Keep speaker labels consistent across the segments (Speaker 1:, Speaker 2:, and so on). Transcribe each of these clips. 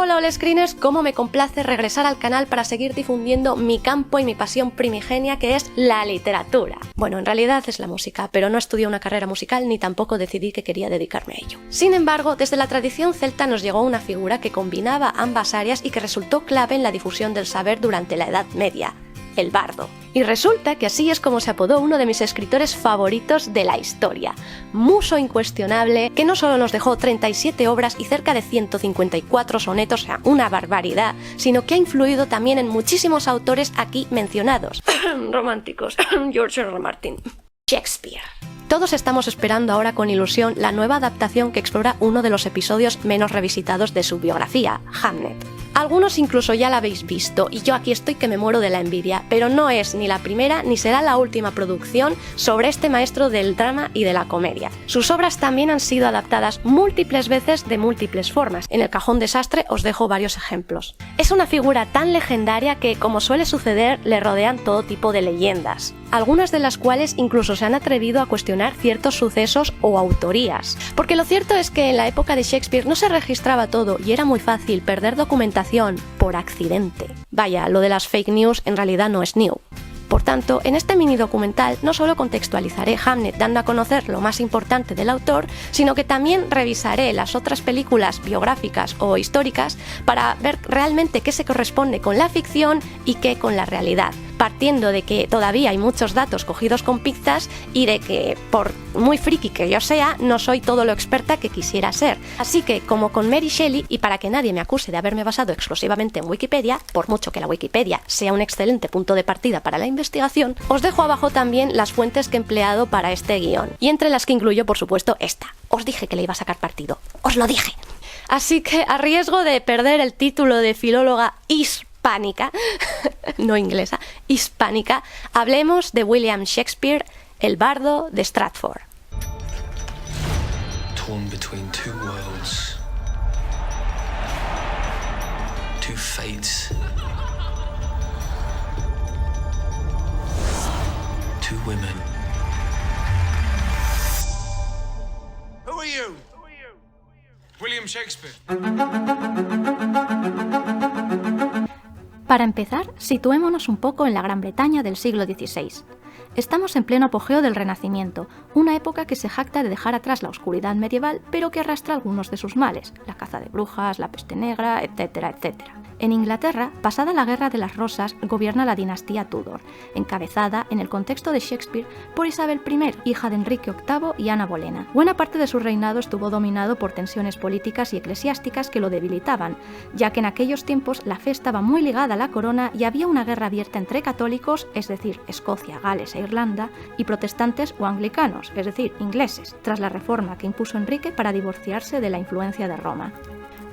Speaker 1: Hola All Screeners, cómo me complace regresar al canal para seguir difundiendo mi campo y mi pasión primigenia, que es la literatura. Bueno, en realidad es la música, pero no estudié una carrera musical ni tampoco decidí que quería dedicarme a ello. Sin embargo, desde la tradición celta nos llegó una figura que combinaba ambas áreas y que resultó clave en la difusión del saber durante la Edad Media: el bardo. Y resulta que así es como se apodó uno de mis escritores favoritos de la historia, muso incuestionable, que no solo nos dejó 37 obras y cerca de 154 sonetos, o sea, una barbaridad, sino que ha influido también en muchísimos autores aquí mencionados. Románticos. George R. R. Martin. Shakespeare. Todos estamos esperando ahora con ilusión la nueva adaptación que explora uno de los episodios menos revisitados de su biografía, Hamlet. Algunos incluso ya la habéis visto, y yo aquí estoy que me muero de la envidia, pero no es ni la primera ni será la última producción sobre este maestro del drama y de la comedia. Sus obras también han sido adaptadas múltiples veces de múltiples formas. En el cajón desastre os dejo varios ejemplos. Es una figura tan legendaria que, como suele suceder, le rodean todo tipo de leyendas, algunas de las cuales incluso se han atrevido a cuestionar ciertos sucesos o autorías. Porque lo cierto es que en la época de Shakespeare no se registraba todo y era muy fácil perder documentación por accidente. Vaya, lo de las fake news en realidad no es new. Por tanto, en este mini documental no solo contextualizaré Hamlet dando a conocer lo más importante del autor, sino que también revisaré las otras películas biográficas o históricas para ver realmente qué se corresponde con la ficción y qué con la realidad, partiendo de que todavía hay muchos datos cogidos con pinzas y de que, por muy friki que yo sea, no soy todo lo experta que quisiera ser. Así que, como con Mary Shelley, y para que nadie me acuse de haberme basado exclusivamente en Wikipedia, por mucho que la Wikipedia sea un excelente punto de partida para la investigación, os dejo abajo también las fuentes que he empleado para este guión, y entre las que incluyo, por supuesto, esta. Os dije que le iba a sacar partido. ¡Os lo dije! Así que, a riesgo de perder el título de filóloga hispánica, no inglesa, hispánica, hablemos de William Shakespeare, el bardo de Stratford.
Speaker 2: Torn between two worlds, two fates, two women.
Speaker 3: Who are you? William Shakespeare.
Speaker 4: Para empezar, situémonos un poco en la Gran Bretaña del siglo XVI. Estamos en pleno apogeo del Renacimiento, una época que se jacta de dejar atrás la oscuridad medieval, pero que arrastra algunos de sus males: la caza de brujas, la peste negra, etcétera, etcétera. En Inglaterra, pasada la Guerra de las Rosas, gobierna la dinastía Tudor, encabezada, en el contexto de Shakespeare, por Isabel I, hija de Enrique VIII y Ana Bolena. Buena parte de su reinado estuvo dominado por tensiones políticas y eclesiásticas que lo debilitaban, ya que en aquellos tiempos la fe estaba muy ligada a la corona y había una guerra abierta entre católicos, es decir, Escocia, Gales e Irlanda, y protestantes o anglicanos, es decir, ingleses, tras la reforma que impuso Enrique para divorciarse de la influencia de Roma.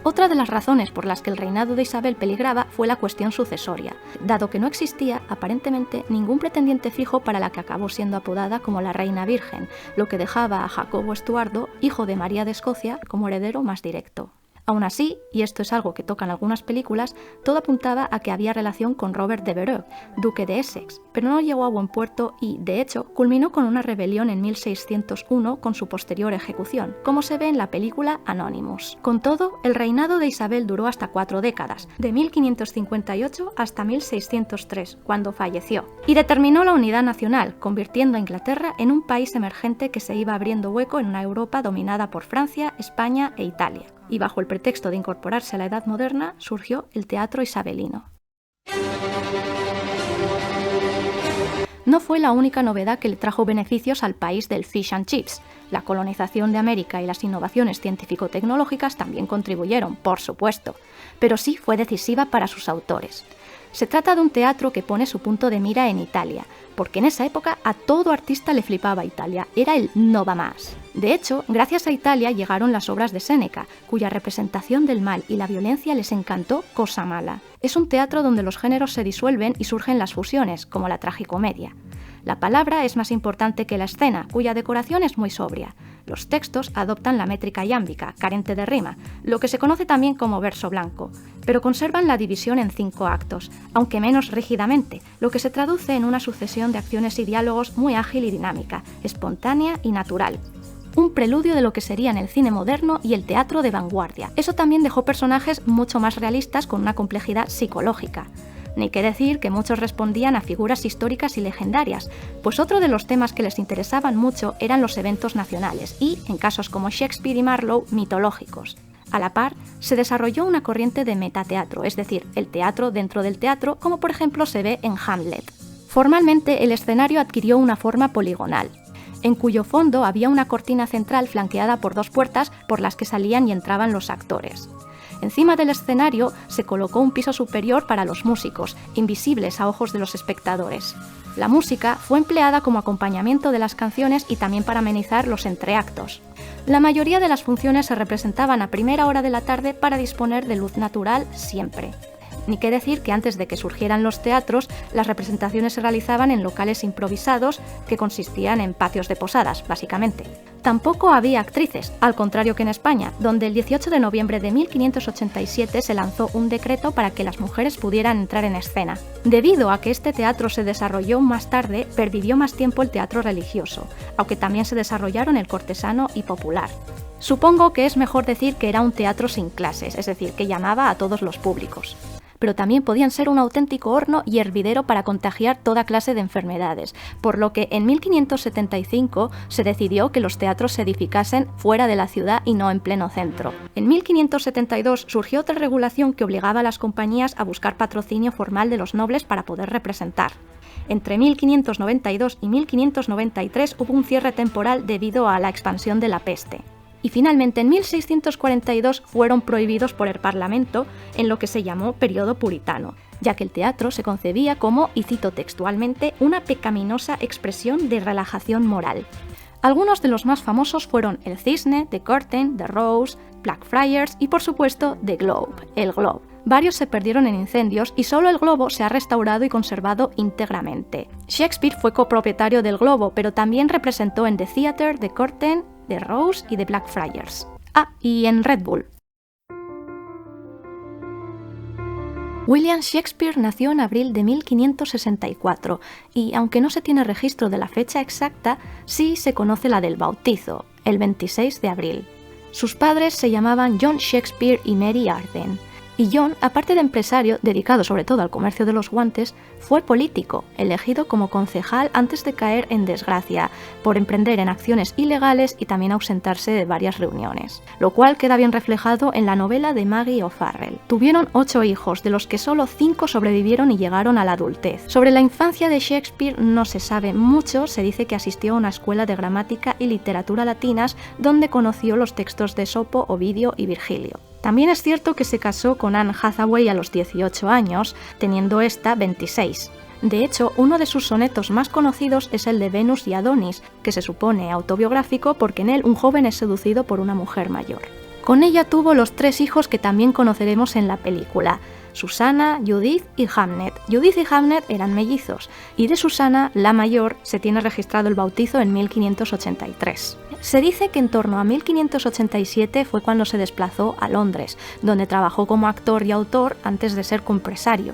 Speaker 4: Otra de las razones por las que el reinado de Isabel peligraba fue la cuestión sucesoria, dado que no existía, aparentemente, ningún pretendiente fijo para la que acabó siendo apodada como la Reina Virgen, lo que dejaba a Jacobo Estuardo, hijo de María de Escocia, como heredero más directo. Aún así, y esto es algo que tocan algunas películas, todo apuntaba a que había relación con Robert de Vereux, duque de Essex, pero no llegó a buen puerto y, de hecho, culminó con una rebelión en 1601 con su posterior ejecución, como se ve en la película Anonymous. Con todo, el reinado de Isabel duró hasta 4 décadas, de 1558 hasta 1603, cuando falleció, y determinó la unidad nacional, convirtiendo a Inglaterra en un país emergente que se iba abriendo hueco en una Europa dominada por Francia, España e Italia. Y bajo el pretexto de incorporarse a la Edad Moderna, surgió el teatro isabelino. No fue la única novedad que le trajo beneficios al país del fish and chips. La colonización de América y las innovaciones científico-tecnológicas también contribuyeron, por supuesto, pero sí fue decisiva para sus autores. Se trata de un teatro que pone su punto de mira en Italia, porque en esa época a todo artista le flipaba Italia, era el no va más. De hecho, gracias a Italia llegaron las obras de Séneca, cuya representación del mal y la violencia les encantó cosa mala. Es un teatro donde los géneros se disuelven y surgen las fusiones, como la tragicomedia. La palabra es más importante que la escena, cuya decoración es muy sobria. Los textos adoptan la métrica iámbica, carente de rima, lo que se conoce también como verso blanco, pero conservan la división en 5 actos, aunque menos rígidamente, lo que se traduce en una sucesión de acciones y diálogos muy ágil y dinámica, espontánea y natural. un preludio de lo que serían el cine moderno y el teatro de vanguardia. Eso también dejó personajes mucho más realistas con una complejidad psicológica. Ni qué decir que muchos respondían a figuras históricas y legendarias, pues otro de los temas que les interesaban mucho eran los eventos nacionales y, en casos como Shakespeare y Marlowe, mitológicos. A la par, se desarrolló una corriente de metateatro, es decir, el teatro dentro del teatro, como por ejemplo se ve en Hamlet. Formalmente, el escenario adquirió una forma poligonal, en cuyo fondo había una cortina central flanqueada por 2 puertas por las que salían y entraban los actores. Encima del escenario se colocó un piso superior para los músicos, invisibles a ojos de los espectadores. La música fue empleada como acompañamiento de las canciones y también para amenizar los entreactos. La mayoría de las funciones se representaban a primera hora de la tarde para disponer de luz natural siempre. Ni qué decir que antes de que surgieran los teatros, las representaciones se realizaban en locales improvisados que consistían en patios de posadas, básicamente. Tampoco había actrices, al contrario que en España, donde el 18 de noviembre de 1587 se lanzó un decreto para que las mujeres pudieran entrar en escena. Debido a que este teatro se desarrolló más tarde, pervivió más tiempo el teatro religioso, aunque también se desarrollaron el cortesano y popular. Supongo que es mejor decir que era un teatro sin clases, es decir, que llamaba a todos los públicos. Pero también podían ser un auténtico horno y hervidero para contagiar toda clase de enfermedades, por lo que en 1575 se decidió que los teatros se edificasen fuera de la ciudad y no en pleno centro. En 1572 surgió otra regulación que obligaba a las compañías a buscar patrocinio formal de los nobles para poder representar. Entre 1592 y 1593 hubo un cierre temporal debido a la expansión de la peste. Y finalmente en 1642 fueron prohibidos por el Parlamento en lo que se llamó periodo puritano, ya que el teatro se concebía como, y cito textualmente, una pecaminosa expresión de relajación moral. Algunos de los más famosos fueron El Cisne, The Curtain, The Rose, Blackfriars y por supuesto The Globe, el Globe. Varios se perdieron en incendios y solo el Globo se ha restaurado y conservado íntegramente. Shakespeare fue copropietario del Globo, pero también representó en The Theatre, The Curtain, The Rose y The Blackfriars. Ah, y en Red Bull. William Shakespeare nació en abril de 1564 y, aunque no se tiene registro de la fecha exacta, sí se conoce la del bautizo, el 26 de abril. Sus padres se llamaban John Shakespeare y Mary Arden. Y John, aparte de empresario, dedicado sobre todo al comercio de los guantes, fue político, elegido como concejal antes de caer en desgracia, por emprender en acciones ilegales y también ausentarse de varias reuniones, lo cual queda bien reflejado en la novela de Maggie O'Farrell. Tuvieron 8 hijos, de los que solo 5 sobrevivieron y llegaron a la adultez. Sobre la infancia de Shakespeare no se sabe mucho, se dice que asistió a una escuela de gramática y literatura latinas donde conoció los textos de Esopo, Ovidio y Virgilio. También es cierto que se casó con Anne Hathaway a los 18 años, teniendo esta 26. De hecho, uno de sus sonetos más conocidos es el de Venus y Adonis, que se supone autobiográfico porque en él un joven es seducido por una mujer mayor. Con ella tuvo los 3 hijos que también conoceremos en la película: Susana, Judith y Hamnet. Judith y Hamnet eran mellizos, y de Susana, la mayor, se tiene registrado el bautizo en 1583. Se dice que en torno a 1587 fue cuando se desplazó a Londres, donde trabajó como actor y autor antes de ser compresario.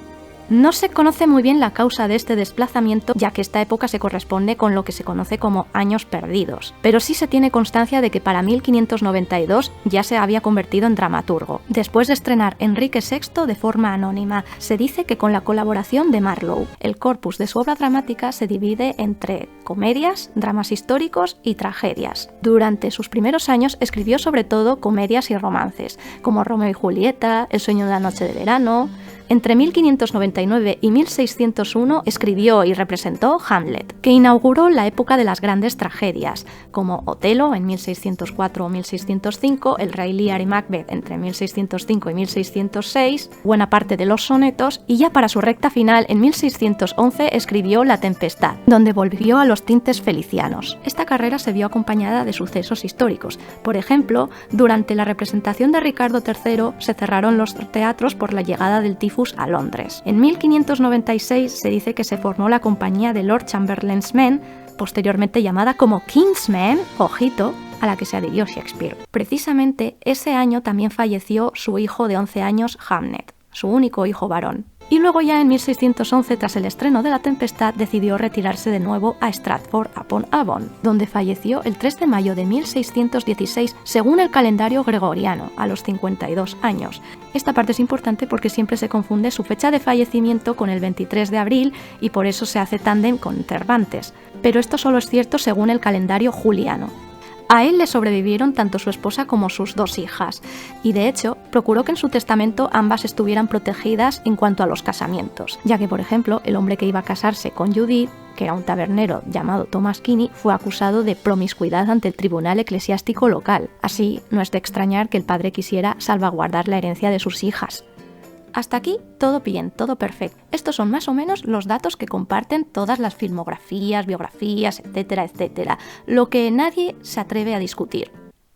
Speaker 4: No se conoce muy bien la causa de este desplazamiento, ya que esta época se corresponde con lo que se conoce como años perdidos, pero sí se tiene constancia de que para 1592 ya se había convertido en dramaturgo, después de estrenar Enrique VI de forma anónima. Se dice que con la colaboración de Marlowe. El corpus de su obra dramática se divide entre comedias, dramas históricos y tragedias. Durante sus primeros años escribió sobre todo comedias y romances, como Romeo y Julieta, El sueño de la noche de verano. Entre 1599 y 1601 escribió y representó Hamlet, que inauguró la época de las grandes tragedias, como Otelo en 1604 o 1605, El Rey Lear y Macbeth entre 1605 y 1606, buena parte de los sonetos, y ya para su recta final en 1611 escribió La Tempestad, donde volvió a los tintes felicianos. Esta carrera se vio acompañada de sucesos históricos. Por ejemplo, durante la representación de Ricardo III se cerraron los teatros por la llegada del tifus a Londres. En 1596 se dice que se formó la compañía de Lord Chamberlain's Men, posteriormente llamada como King's Men, ojito, a la que se adhirió Shakespeare. Precisamente ese año también falleció su hijo de 11 años, Hamnet, su único hijo varón. Y luego ya en 1611, tras el estreno de La Tempestad, decidió retirarse de nuevo a Stratford-upon-Avon, donde falleció el 3 de mayo de 1616 según el calendario gregoriano, a los 52 años. Esta parte es importante porque siempre se confunde su fecha de fallecimiento con el 23 de abril y por eso se hace tándem con Cervantes, pero esto solo es cierto según el calendario juliano. A él le sobrevivieron tanto su esposa como sus 2 hijas, y de hecho procuró que en su testamento ambas estuvieran protegidas en cuanto a los casamientos, ya que por ejemplo el hombre que iba a casarse con Judith, que era un tabernero llamado Thomas Kinney, fue acusado de promiscuidad ante el tribunal eclesiástico local. Así no es de extrañar que el padre quisiera salvaguardar la herencia de sus hijas. Hasta aquí todo bien, todo perfecto. Estos son más o menos los datos que comparten todas las filmografías, biografías, etcétera, etcétera. Lo que nadie se atreve a discutir.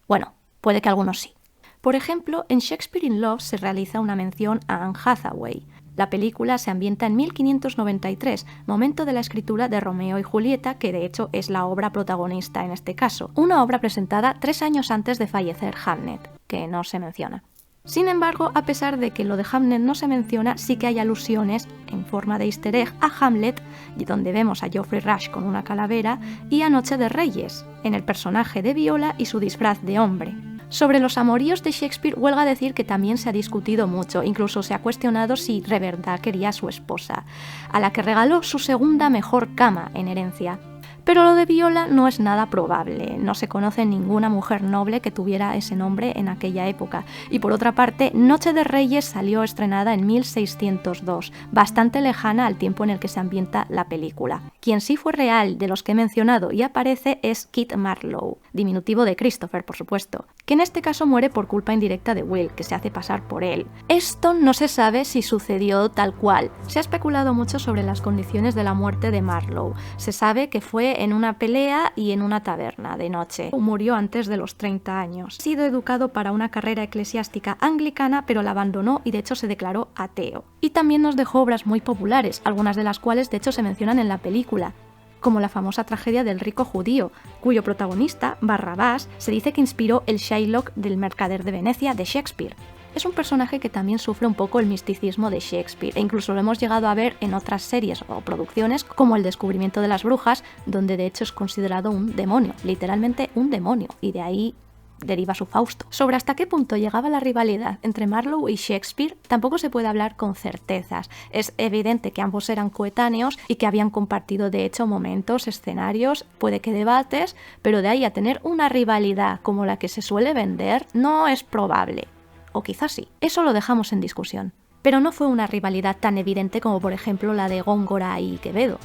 Speaker 4: Bueno, puede que algunos sí. Por ejemplo, en Shakespeare in Love se realiza una mención a Anne Hathaway. La película se ambienta en 1593, momento de la escritura de Romeo y Julieta, que de hecho es la obra protagonista en este caso. Una obra presentada 3 años antes de fallecer Hamlet, que no se menciona. Sin embargo, a pesar de que lo de Hamlet no se menciona, sí que hay alusiones en forma de easter egg a Hamlet, donde vemos a Geoffrey Rush con una calavera, y a Noche de Reyes, en el personaje de Viola y su disfraz de hombre. Sobre los amoríos de Shakespeare, huelga decir que también se ha discutido mucho, incluso se ha cuestionado si de verdad quería a su esposa, a la que regaló su segunda mejor cama en herencia. Pero lo de Viola no es nada probable, no se conoce ninguna mujer noble que tuviera ese nombre en aquella época. Y por otra parte, Noche de Reyes salió estrenada en 1602, bastante lejana al tiempo en el que se ambienta la película. Quien sí fue real de los que he mencionado y aparece es Kit Marlowe, diminutivo de Christopher, por supuesto, que en este caso muere por culpa indirecta de Will, que se hace pasar por él. Esto no se sabe si sucedió tal cual. Se ha especulado mucho sobre las condiciones de la muerte de Marlowe. Se sabe que fue en una pelea y en una taberna de noche. Murió antes de los 30 años. Ha sido educado para una carrera eclesiástica anglicana, pero la abandonó y de hecho se declaró ateo. Y también nos dejó obras muy populares, algunas de las cuales de hecho se mencionan en la película, como la famosa tragedia del rico judío, cuyo protagonista, Barrabás, se dice que inspiró el Shylock del mercader de Venecia de Shakespeare. Es un personaje que también sufre un poco el misticismo de Shakespeare, e incluso lo hemos llegado a ver en otras series o producciones, como El descubrimiento de las brujas, donde de hecho es considerado un demonio, literalmente un demonio, y de ahí deriva su Fausto. Sobre hasta qué punto llegaba la rivalidad entre Marlowe y Shakespeare tampoco se puede hablar con certezas. Es evidente que ambos eran coetáneos y que habían compartido de hecho momentos, escenarios, puede que debates, pero de ahí a tener una rivalidad como la que se suele vender no es probable. O quizás sí. Eso lo dejamos en discusión. Pero no fue una rivalidad tan evidente como por ejemplo la de Góngora y Quevedo,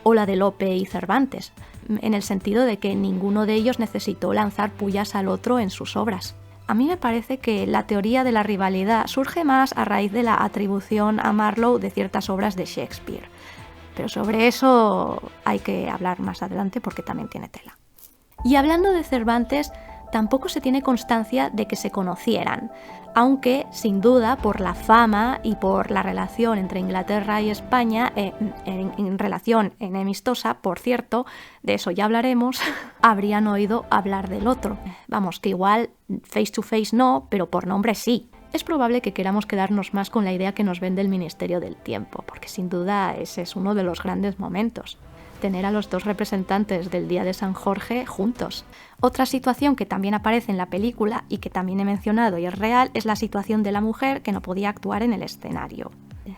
Speaker 4: o la de Lope y Cervantes, en el sentido de que ninguno de ellos necesitó lanzar pullas al otro en sus obras. A mí me parece que la teoría de la rivalidad surge más a raíz de la atribución a Marlowe de ciertas obras de Shakespeare. Pero sobre eso hay que hablar más adelante porque también tiene tela. Y hablando de Cervantes, tampoco se tiene constancia de que se conocieran, aunque sin duda por la fama y por la relación entre Inglaterra y España, en relación enemistosa, por cierto, de eso ya hablaremos, habrían oído hablar del otro. Vamos, que igual face to face no, pero por nombre sí. Es probable que queramos quedarnos más con la idea que nos vende el Ministerio del Tiempo, porque sin duda ese es uno de los grandes momentos. Tener a los dos representantes del Día de San Jorge juntos. Otra situación que también aparece en la película y que también he mencionado y es real es la situación de la mujer que no podía actuar en el escenario.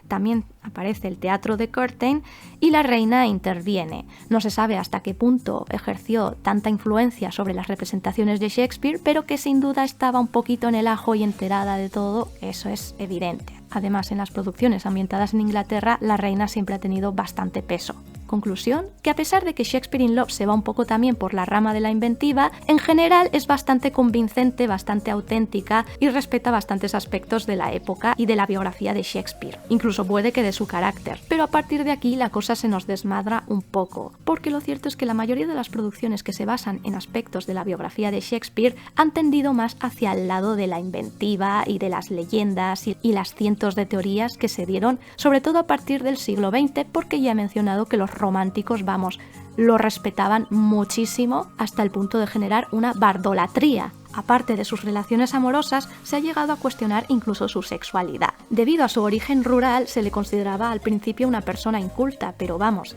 Speaker 4: También aparece el teatro de Curtain y la reina interviene. No se sabe hasta qué punto ejerció tanta influencia sobre las representaciones de Shakespeare, pero que sin duda estaba un poquito en el ajo y enterada de todo, eso es evidente. Además, en las producciones ambientadas en Inglaterra, la reina siempre ha tenido bastante peso. Conclusión, que a pesar de que Shakespeare in Love se va un poco también por la rama de la inventiva, en general es bastante convincente, bastante auténtica y respeta bastantes aspectos de la época y de la biografía de Shakespeare, incluso puede que de su carácter. Pero a partir de aquí la cosa se nos desmadra un poco, porque lo cierto es que la mayoría de las producciones que se basan en aspectos de la biografía de Shakespeare han tendido más hacia el lado de la inventiva y de las leyendas y las cientos de teorías que se dieron, sobre todo a partir del siglo XX, porque ya he mencionado que los románticos, vamos, lo respetaban muchísimo hasta el punto de generar una bardolatría Aparte de sus relaciones amorosas, se ha llegado a cuestionar incluso su sexualidad. Debido a su origen rural, se le consideraba al principio una persona inculta, pero vamos,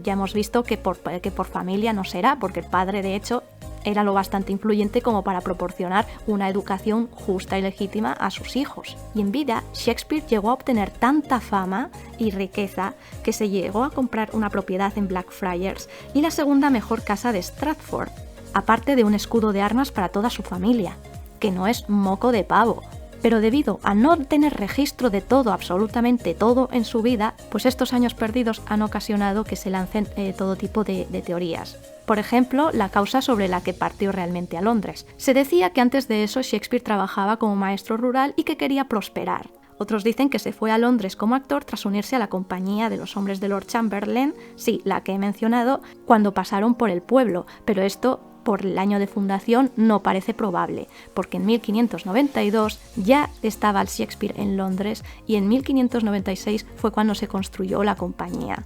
Speaker 4: ya hemos visto que por familia no será, porque el padre, de hecho, era lo bastante influyente como para proporcionar una educación justa y legítima a sus hijos. Y en vida, Shakespeare llegó a obtener tanta fama y riqueza que se llegó a comprar una propiedad en Blackfriars y la segunda mejor casa de Stratford, aparte de un escudo de armas para toda su familia, que no es moco de pavo. Pero debido a no tener registro de todo, absolutamente todo en su vida, pues estos años perdidos han ocasionado que se lancen todo tipo de teorías. Por ejemplo, la causa sobre la que partió realmente a Londres. Se decía que antes de eso Shakespeare trabajaba como maestro rural y que quería prosperar. Otros dicen que se fue a Londres como actor tras unirse a la compañía de los hombres de Lord Chamberlain, sí, la que he mencionado, cuando pasaron por el pueblo, pero esto por el año de fundación no parece probable, porque en 1592 ya estaba el Shakespeare en Londres y en 1596 fue cuando se construyó la compañía.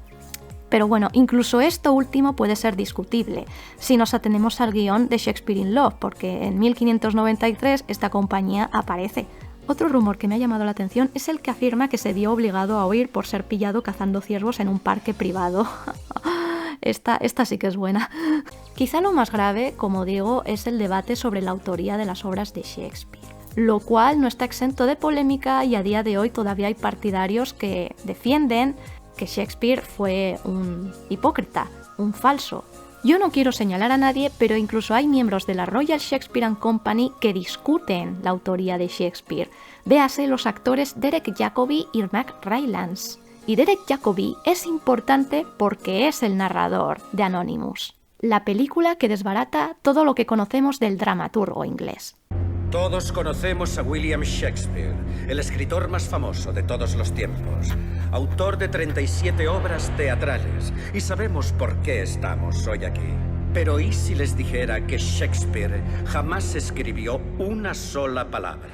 Speaker 4: Pero bueno, incluso esto último puede ser discutible si nos atenemos al guión de Shakespeare in Love, porque en 1593 esta compañía aparece. Otro rumor que me ha llamado la atención es el que afirma que se vio obligado a huir por ser pillado cazando ciervos en un parque privado. Esta sí que es buena. Quizá lo más grave, como digo, es el debate sobre la autoría de las obras de Shakespeare, lo cual no está exento de polémica y a día de hoy todavía hay partidarios que defienden que Shakespeare fue un hipócrita, un falso. Yo no quiero señalar a nadie, pero incluso hay miembros de la Royal Shakespeare & Company que discuten la autoría de Shakespeare. Véase los actores Derek Jacobi y Mac Rylance. Y Derek Jacobi es importante porque es el narrador de Anonymous, la película que desbarata todo lo que conocemos del dramaturgo inglés.
Speaker 5: Todos conocemos a William Shakespeare, el escritor más famoso de todos los tiempos, autor de 37 obras teatrales, y sabemos por qué estamos hoy aquí. Pero ¿y si les dijera que Shakespeare jamás escribió una sola palabra?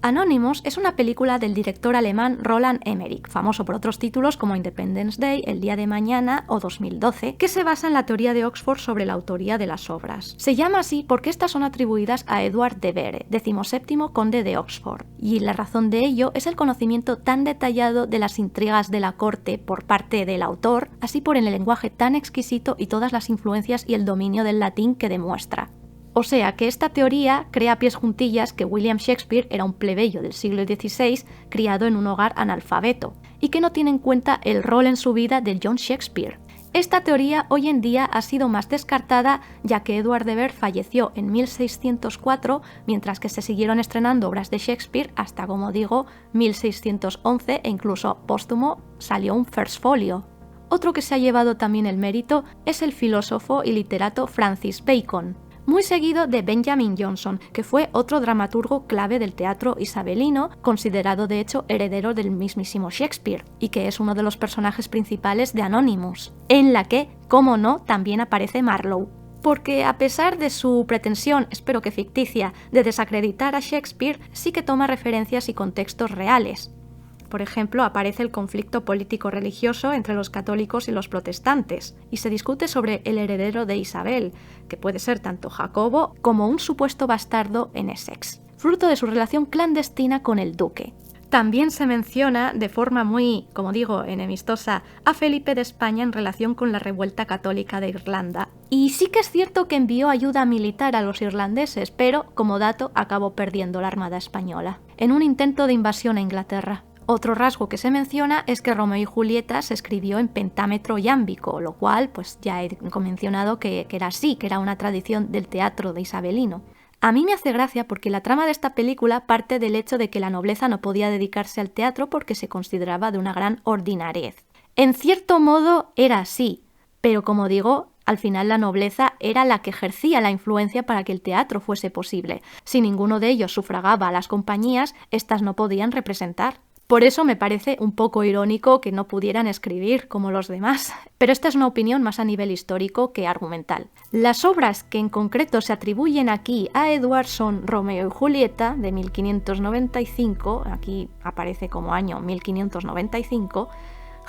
Speaker 4: Anonymous es una película del director alemán Roland Emmerich, famoso por otros títulos como Independence Day, El día de mañana o 2012, que se basa en la teoría de Oxford sobre la autoría de las obras. Se llama así porque estas son atribuidas a Edward de Vere, 17º conde de Oxford, y la razón de ello es el conocimiento tan detallado de las intrigas de la corte por parte del autor, así por el lenguaje tan exquisito y todas las influencias y el dominio del latín que demuestra. O sea que esta teoría crea a pies juntillas que William Shakespeare era un plebeyo del siglo XVI criado en un hogar analfabeto y que no tiene en cuenta el rol en su vida de John Shakespeare. Esta teoría hoy en día ha sido más descartada ya que Edward de Vere falleció en 1604 mientras que se siguieron estrenando obras de Shakespeare hasta, como digo, 1611 e incluso póstumo salió un First Folio. Otro que se ha llevado también el mérito es el filósofo y literato Francis Bacon, muy seguido de Benjamin Jonson, que fue otro dramaturgo clave del teatro isabelino, considerado de hecho heredero del mismísimo Shakespeare, y que es uno de los personajes principales de Anonymous, en la que, como no, también aparece Marlowe. Porque a pesar de su pretensión, espero que ficticia, de desacreditar a Shakespeare, sí que toma referencias y contextos reales. Por ejemplo, aparece el conflicto político-religioso entre los católicos y los protestantes, y se discute sobre el heredero de Isabel, que puede ser tanto Jacobo como un supuesto bastardo en Essex, fruto de su relación clandestina con el duque. También se menciona de forma muy, como digo, enemistosa a Felipe de España en relación con la revuelta católica de Irlanda. Y sí que es cierto que envió ayuda militar a los irlandeses, pero, como dato, acabó perdiendo la Armada española en un intento de invasión a Inglaterra. Otro rasgo que se menciona es que Romeo y Julieta se escribió en pentámetro iámbico, lo cual pues ya he mencionado que era así, que era una tradición del teatro de isabelino. A mí me hace gracia porque la trama de esta película parte del hecho de que la nobleza no podía dedicarse al teatro porque se consideraba de una gran ordinariez. En cierto modo era así, pero como digo, al final la nobleza era la que ejercía la influencia para que el teatro fuese posible. Si ninguno de ellos sufragaba a las compañías, éstas no podían representar. Por eso me parece un poco irónico que no pudieran escribir como los demás, pero esta es una opinión más a nivel histórico que argumental. Las obras que en concreto se atribuyen aquí a Edward son Romeo y Julieta, de 1595, aquí aparece como año 1595,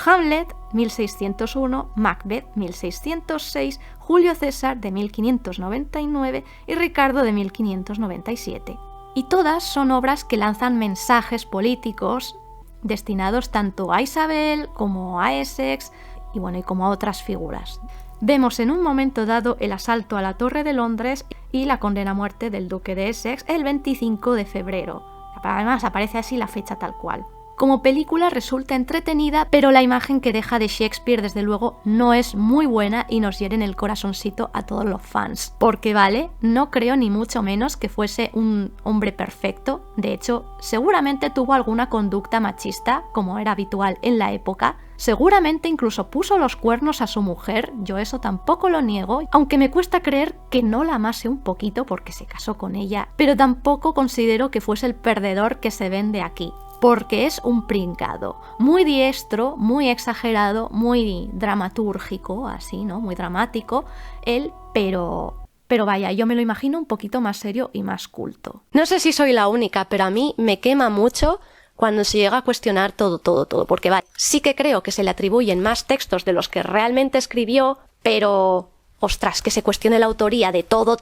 Speaker 4: Hamlet, 1601, Macbeth, 1606, Julio César, de 1599 y Ricardo, de 1597. Y todas son obras que lanzan mensajes políticos destinados tanto a Isabel como a Essex y como a otras figuras. Vemos en un momento dado el asalto a la Torre de Londres y la condena a muerte del duque de Essex el 25 de febrero. Además aparece así la fecha tal cual. Como película resulta entretenida, pero la imagen que deja de Shakespeare desde luego no es muy buena y nos hiere en el corazoncito a todos los fans. Porque vale, no creo ni mucho menos que fuese un hombre perfecto. De hecho, seguramente tuvo alguna conducta machista, como era habitual en la época. Seguramente incluso puso los cuernos a su mujer, yo eso tampoco lo niego, aunque me cuesta creer que no la amase un poquito porque se casó con ella, pero tampoco considero que fuese el perdedor que se vende aquí. Porque es un pringado, muy diestro, muy exagerado, muy dramatúrgico, así, ¿no? Muy dramático, él, pero vaya, yo me lo imagino un poquito más serio y más culto.
Speaker 1: No sé si soy la única, pero a mí me quema mucho cuando se llega a cuestionar todo, porque vale, sí que creo que se le atribuyen más textos de los que realmente escribió, pero... ostras, que se cuestione la autoría de todo,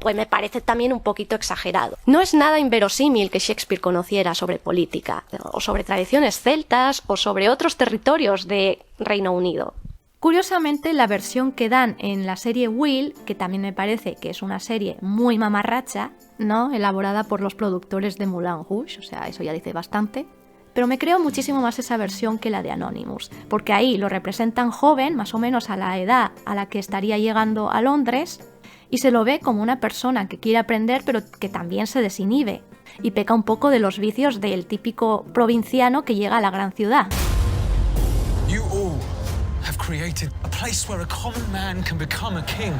Speaker 1: pues me parece también un poquito exagerado. No es nada inverosímil que Shakespeare conociera sobre política, o sobre tradiciones celtas, o sobre otros territorios de Reino Unido.
Speaker 4: Curiosamente, la versión que dan en la serie Will, que también me parece que es una serie muy mamarracha, ¿no? Elaborada por los productores de Moulin Rouge, o sea, eso ya dice bastante. Pero me creo muchísimo más esa versión que la de Anonymous, porque ahí lo representan joven, más o menos a la edad a la que estaría llegando a Londres, y se lo ve como una persona que quiere aprender pero que también se desinhibe, y peca un poco de los vicios del típico provinciano que llega a la gran ciudad.
Speaker 3: You all have created a place where a common man can become a king.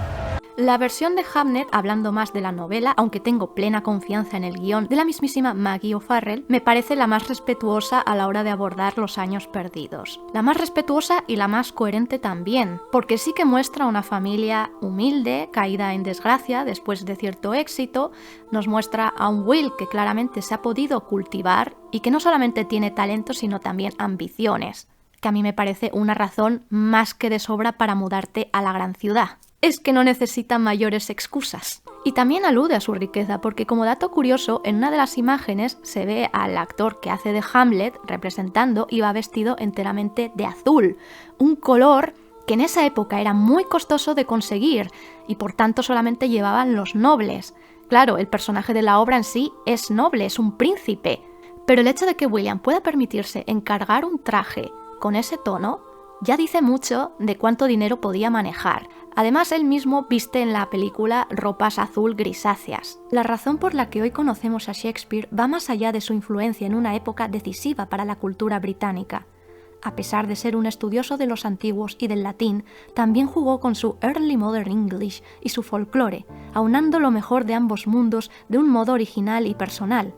Speaker 4: La versión de Hamnet, hablando más de la novela, aunque tengo plena confianza en el guión de la mismísima Maggie O'Farrell, me parece la más respetuosa a la hora de abordar los años perdidos. La más respetuosa y la más coherente también, porque sí que muestra una familia humilde, caída en desgracia después de cierto éxito, nos muestra a un Will que claramente se ha podido cultivar y que no solamente tiene talento sino también ambiciones, que a mí me parece una razón más que de sobra para mudarte a la gran ciudad. Es que no necesita mayores excusas. Y también alude a su riqueza, porque como dato curioso, en una de las imágenes se ve al actor que hace de Hamlet representando y va vestido enteramente de azul, un color que en esa época era muy costoso de conseguir y por tanto solamente llevaban los nobles. Claro, el personaje de la obra en sí es noble, es un príncipe, pero el hecho de que William pueda permitirse encargar un traje con ese tono ya dice mucho de cuánto dinero podía manejar. Además, él mismo viste en la película ropas azul grisáceas. La razón por la que hoy conocemos a Shakespeare va más allá de su influencia en una época decisiva para la cultura británica. A pesar de ser un estudioso de los antiguos y del latín, también jugó con su Early Modern English y su folclore, aunando lo mejor de ambos mundos de un modo original y personal.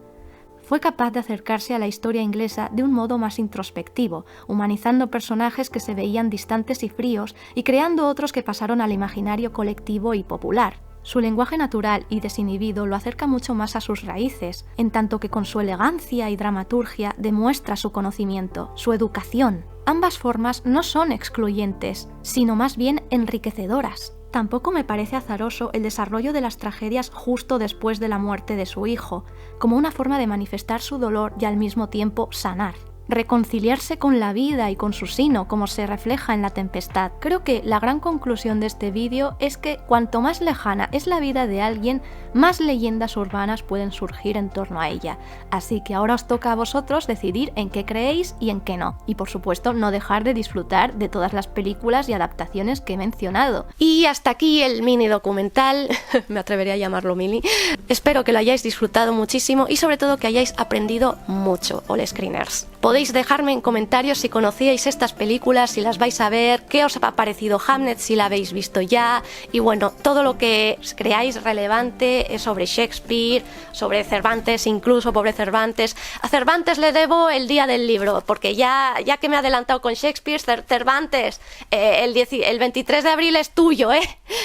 Speaker 4: Fue capaz de acercarse a la historia inglesa de un modo más introspectivo, humanizando personajes que se veían distantes y fríos y creando otros que pasaron al imaginario colectivo y popular. Su lenguaje natural y desinhibido lo acerca mucho más a sus raíces, en tanto que con su elegancia y dramaturgia demuestra su conocimiento, su educación. Ambas formas no son excluyentes, sino más bien enriquecedoras. Tampoco me parece azaroso el desarrollo de las tragedias justo después de la muerte de su hijo, como una forma de manifestar su dolor y al mismo tiempo sanar. Reconciliarse con la vida y con su sino, como se refleja en La Tempestad. Creo que la gran conclusión de este vídeo es que cuanto más lejana es la vida de alguien, más leyendas urbanas pueden surgir en torno a ella. Así que ahora os toca a vosotros decidir en qué creéis y en qué no. Y por supuesto, no dejar de disfrutar de todas las películas y adaptaciones que he mencionado.
Speaker 1: Y hasta aquí el mini documental, me atrevería a llamarlo mini. Espero que lo hayáis disfrutado muchísimo y sobre todo que hayáis aprendido mucho, all screeners. Podéis dejarme en comentarios si conocíais estas películas, si las vais a ver, qué os ha parecido Hamlet, si la habéis visto ya, y bueno, todo lo que creáis relevante sobre Shakespeare, sobre Cervantes, incluso, pobre Cervantes. A Cervantes le debo el día del libro, porque ya que me he adelantado con Shakespeare, Cervantes, el 23 de abril es tuyo,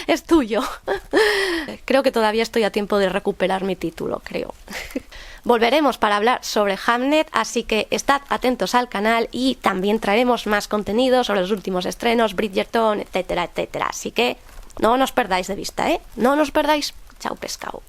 Speaker 1: es tuyo. Creo que todavía estoy a tiempo de recuperar mi título, creo. Volveremos para hablar sobre Hamnet, así que estad atentos al canal y también traeremos más contenido sobre los últimos estrenos, Bridgerton, etcétera, etcétera. Así que no nos perdáis de vista, ¿eh? No nos perdáis. Chao, pescado.